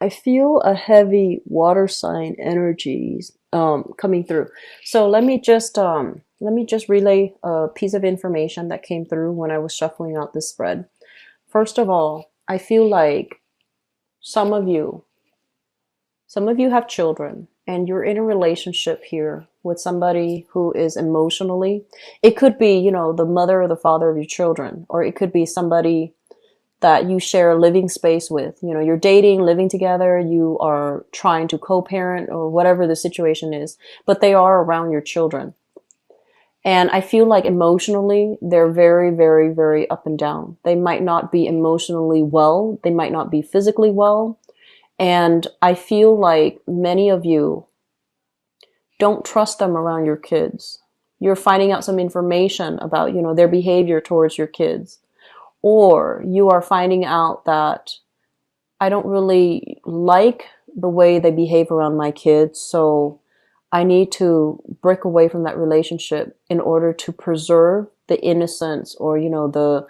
I feel a heavy water sign energies coming through. So let me just relay a piece of information that came through when I was shuffling out this spread. First of all, I feel like some of you some of you have children and you're in a relationship here with somebody who is emotionally, it could be, you know, the mother or the father of your children, or it could be somebody that you share a living space with. You know, you're dating, living together, you are trying to co-parent or whatever the situation is, but they are around your children. And I feel like emotionally, they're very, very, very up and down. They might not be emotionally well. They might not be physically well. And I feel like many of you don't trust them around your kids. You're finding out some information about, you know, their behavior towards your kids. Or you are finding out that I don't really like the way they behave around my kids, so I need to break away from that relationship in order to preserve the innocence, or, you know, the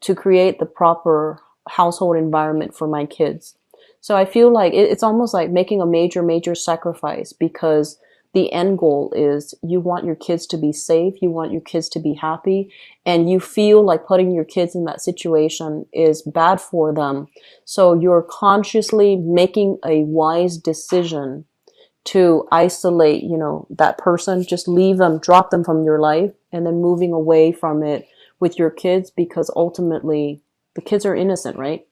to create the proper household environment for my kids. So I feel like it's almost like making a major, major sacrifice, because the end goal is you want your kids to be safe, you want your kids to be happy, and you feel like putting your kids in that situation is bad for them. So you're consciously making a wise decision to isolate, you know, that person, just leave them, drop them from your life, and then moving away from it with your kids, because ultimately the kids are innocent, right?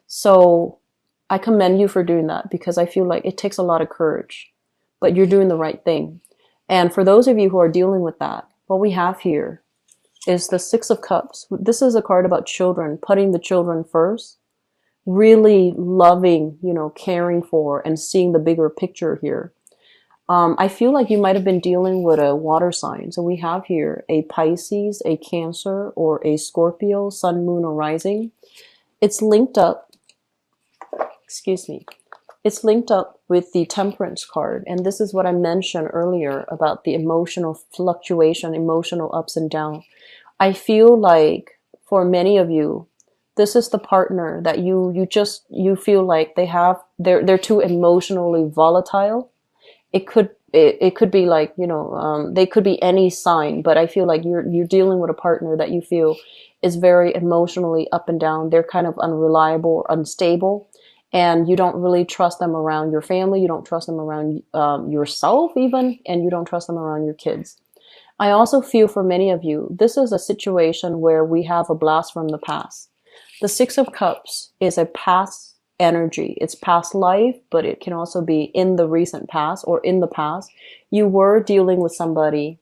So I commend you for doing that, because I feel like it takes a lot of courage, but you're doing the right thing. And for those of you who are dealing with that, what we have here is the Six of Cups. This is a card about children, putting the children first, really loving, you know, caring for, and seeing the bigger picture here. I feel like you might have been dealing with a water sign. So we have here a Pisces, a Cancer, or a Scorpio, Sun, Moon, or Rising. It's linked up, excuse me, it's linked up with the Temperance card. And this is what I mentioned earlier about the emotional fluctuation, emotional ups and downs. I feel like for many of you, this is the partner that you feel like they're too emotionally volatile. It could be like, you know, they could be any sign, but I feel like you're dealing with a partner that you feel is very emotionally up and down. They're kind of unreliable or unstable, and you don't really trust them around your family. You don't trust them around yourself even, and you don't trust them around your kids. I also feel for many of you, this is a situation where we have a blast from the past. The Six of Cups is a past energy. It's past life, but it can also be in the recent past or in the past. You were dealing with somebody,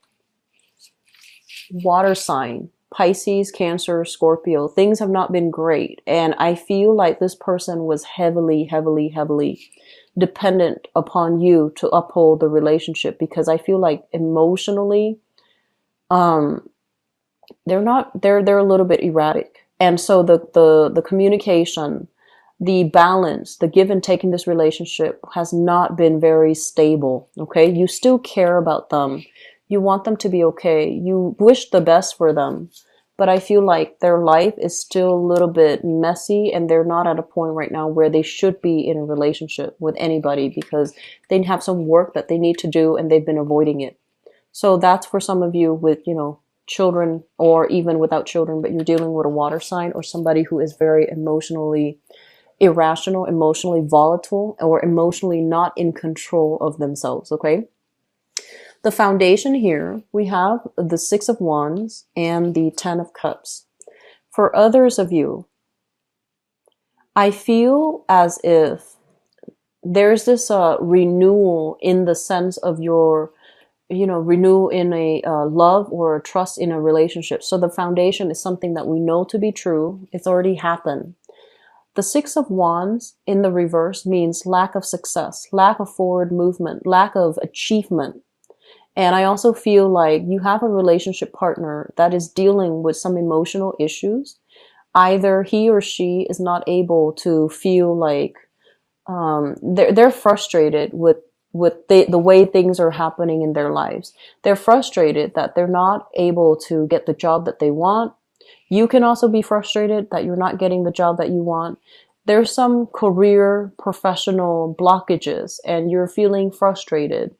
water sign, Pisces, Cancer, Scorpio. Things have not been great. And I feel like this person was heavily, heavily, heavily dependent upon you to uphold the relationship, because I feel like emotionally, um, they're a little bit erratic. And so the communication, the balance, the give and take in this relationship has not been very stable. Okay. You still care about them. You want them to be okay. You wish the best for them. But I feel like their life is still a little bit messy, and they're not at a point right now where they should be in a relationship with anybody, because they have some work that they need to do and they've been avoiding it. So that's for some of you with, you know, children, or even without children, but you're dealing with a water sign or somebody who is very emotionally irrational, emotionally volatile, or emotionally not in control of themselves. Okay. The foundation here, we have the Six of Wands and the Ten of Cups. For others of you, I feel as if there's this renewal in the sense of your, you know, renew in a love or a trust in a relationship. So the foundation is something that we know to be true. It's already happened. The Six of Wands in the reverse means lack of success, lack of forward movement, lack of achievement. And I also feel like you have a relationship partner that is dealing with some emotional issues. Either he or she is not able to feel like they're frustrated with the way things are happening in their lives. They're frustrated that they're not able to get the job that they want. You can also be frustrated that you're not getting the job that you want. there's some career professional blockages and you're feeling frustrated.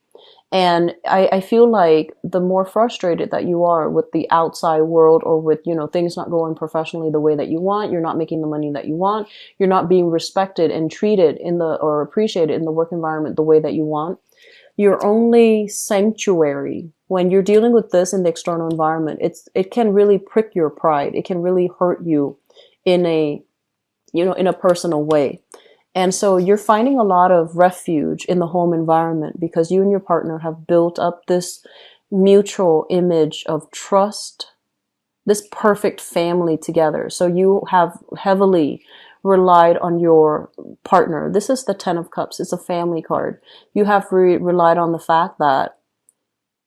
And I feel like the more frustrated that you are with the outside world, or with, things not going professionally the way that you want, you're not making the money that you want, you're not being respected and treated or appreciated in the work environment the way that you want. Your only sanctuary when you're dealing with this in the external environment, it can really prick your pride. It can really hurt you in a personal way. And so you're finding a lot of refuge in the home environment because you and your partner have built up this mutual image of trust, this perfect family together. So you have heavily relied on your partner. This is the 10 of Cups. It's a family card. You have relied on the fact that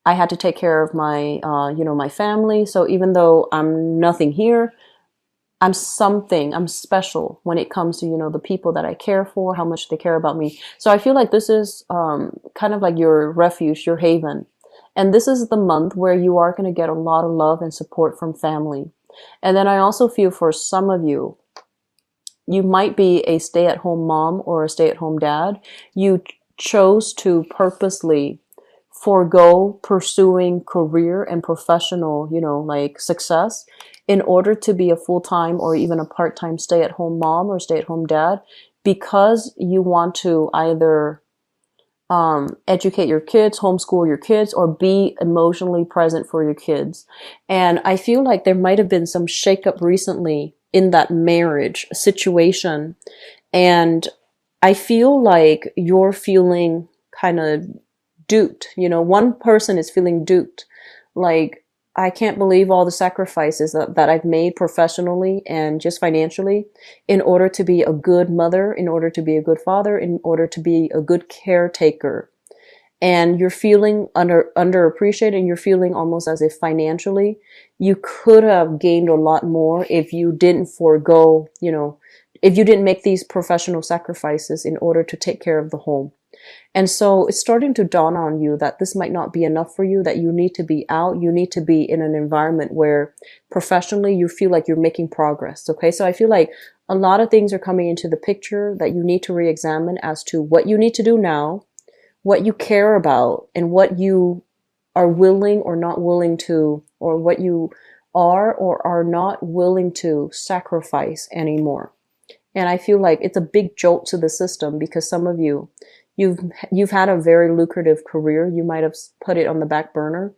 I had to take care of my family. So even though I'm nothing here, I'm something, I'm special when it comes to, the people that I care for, how much they care about me. So I feel like this is kind of like your refuge, your haven. And this is the month where you are going to get a lot of love and support from family. And then I also feel for some of you, you might be a stay-at-home mom or a stay-at-home dad. You chose to purposely forego pursuing career and professional, like success in order to be a full-time or even a part-time stay-at-home mom or stay-at-home dad, because you want to either educate your kids, homeschool your kids, or be emotionally present for your kids. And I feel like there might have been some shakeup recently in that marriage situation. And I feel like you're feeling kind of duped. One person is feeling duped. Like, I can't believe all the sacrifices that I've made professionally and just financially in order to be a good mother, in order to be a good father, in order to be a good caretaker. And you're feeling underappreciated, and you're feeling almost as if financially you could have gained a lot more if you didn't forego, if you didn't make these professional sacrifices in order to take care of the home. And so it's starting to dawn on you that this might not be enough for you, that you need to be out, you need to be in an environment where professionally you feel like you're making progress. Okay, so I feel like a lot of things are coming into the picture that you need to re-examine as to what you need to do now, what you care about, and what you are willing or not willing to, or what you are or are not willing to sacrifice anymore. And I feel like it's a big jolt to the system because some of you, you've had a very lucrative career. You might have put it on the back burner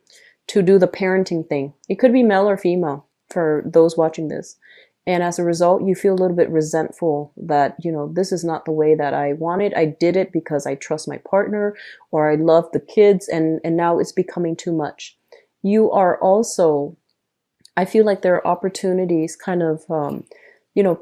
to do the parenting thing. It could be male or female for those watching this. And as a result, you feel a little bit resentful that, this is not the way that I wanted. I did it because I trust my partner or I love the kids, and now it's becoming too much. You are also, I feel like there are opportunities kind of,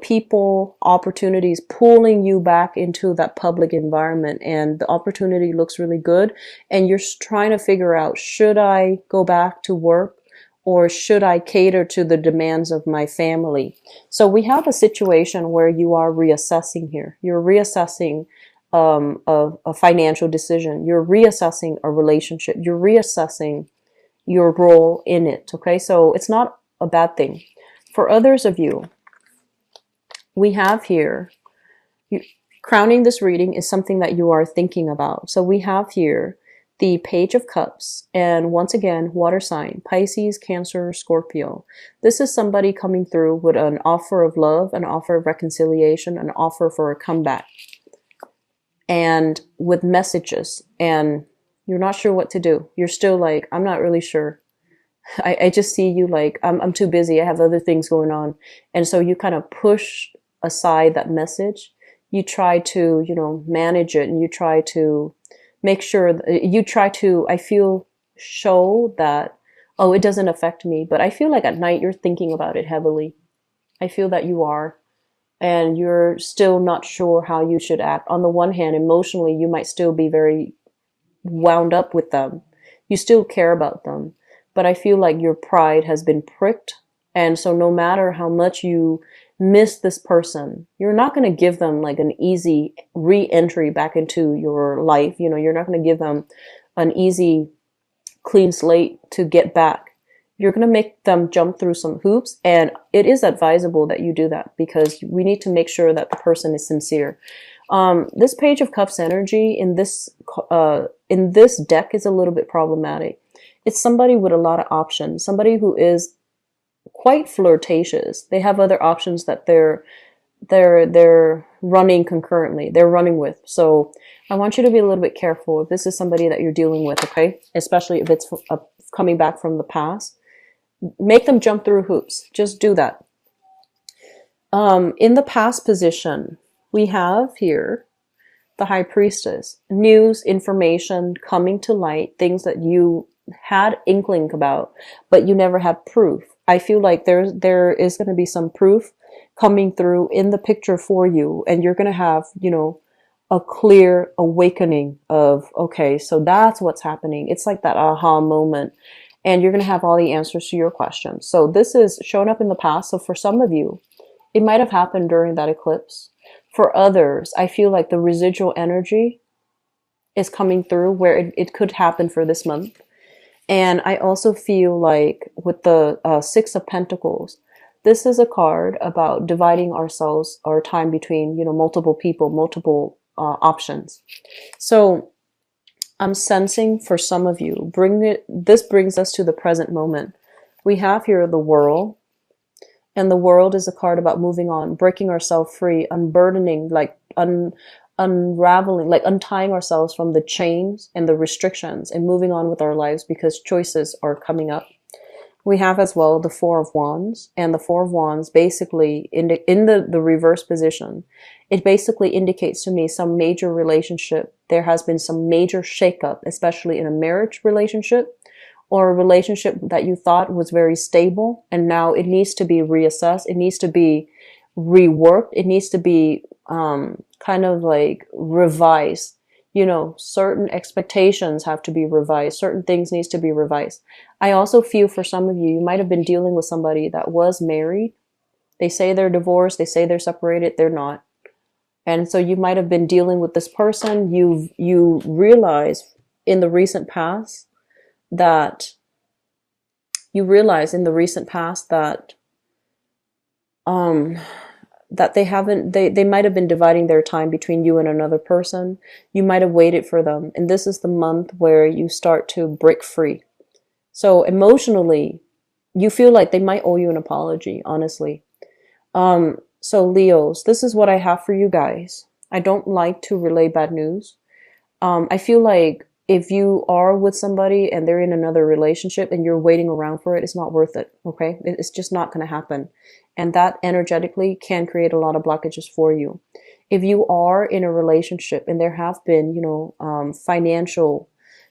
people, opportunities pulling you back into that public environment, and the opportunity looks really good. And you're trying to figure out, should I go back to work or should I cater to the demands of my family? So we have a situation where you are reassessing here. You're reassessing a financial decision. You're reassessing a relationship. You're reassessing your role in it. Okay, so it's not a bad thing. For others of you, we have here, crowning this reading is something that you are thinking about. So we have here the Page of Cups, and once again, water sign, Pisces, Cancer, Scorpio. This is somebody coming through with an offer of love, an offer of reconciliation, an offer for a comeback, and with messages, and you're not sure what to do. You're still like, I'm not really sure. I just see you like, I'm too busy. I have other things going on. And so you kind of push aside that message. You try to, manage it, and you try to make sure you try to, I feel, show that, oh, it doesn't affect me. But I feel like at night you're thinking about it heavily. I feel that you are. And you're still not sure how you should act. On the one hand, emotionally, you might still be very wound up with them. You still care about them. But I feel like your pride has been pricked. And so no matter how much you miss this person, you're not going to give them like an easy re-entry back into your life. You're not going to give them an easy, clean slate to get back. You're going to make them jump through some hoops, and it is advisable that you do that because we need to make sure that the person is sincere. This Page of Cups energy in this deck is a little bit problematic. It's somebody with a lot of options, somebody who is quite flirtatious. They have other options that they're running concurrently. They're running with. So I want you to be a little bit careful if this is somebody that you're dealing with, okay? Especially if it's coming back from the past. Make them jump through hoops. Just do that. In the past position, we have here the High Priestess. News, information coming to light, things that you had inkling about, but you never had proof. I feel like there is going to be some proof coming through in the picture for you, and you're going to have, you know, a clear awakening of, okay, so that's what's happening. It's like that aha moment, and you're going to have all the answers to your questions. So this is showing up in the past. So for some of you, it might have happened during that eclipse. For others, I feel like the residual energy is coming through where it could happen for this month. And I also feel like with the Six of Pentacles, this is a card about dividing our time between, you know, multiple people, multiple options. So I'm sensing for some of you, this brings us to the present moment. We have here the World, and the World is a card about moving on, breaking ourselves free, unburdening, like unraveling, like untying ourselves from the chains and the restrictions and moving on with our lives because choices are coming up. We have as well the Four of Wands, and the Four of Wands basically in the reverse position, it basically indicates to me some major relationship. There has been some major shakeup, especially in a marriage relationship or a relationship that you thought was very stable, and now it needs to be reassessed. It needs to be reworked. It needs to be kind of like revised. You know, certain expectations have to be revised. Certain things needs to be revised. I also feel for some of you, you might have been dealing with somebody that was married. They say they're divorced. They say they're separated. They're not. And so you might have been dealing with this person. You realize in the recent past that that they might have been dividing their time between you and another person. You might have waited for them. And this is the month where you start to break free. So emotionally, you feel like they might owe you an apology, honestly. So Leos, this is what I have for you guys. I don't like to relay bad news. I feel like if you are with somebody and they're in another relationship and you're waiting around for it, it's not worth it, okay? It's just not going to happen. And that energetically can create a lot of blockages for you. If you are in a relationship and there have been, you know, financial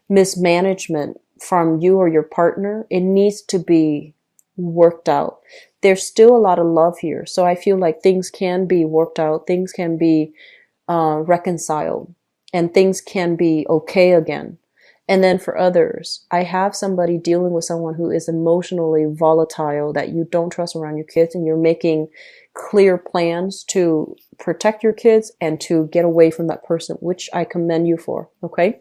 mismanagement from you or your partner, it needs to be worked out. There's still a lot of love here. So I feel like things can be worked out. Things can be reconciled. And things can be okay again. And then for others, I have somebody dealing with someone who is emotionally volatile that you don't trust around your kids, and you're making clear plans to protect your kids and to get away from that person, which I commend you for. Okay.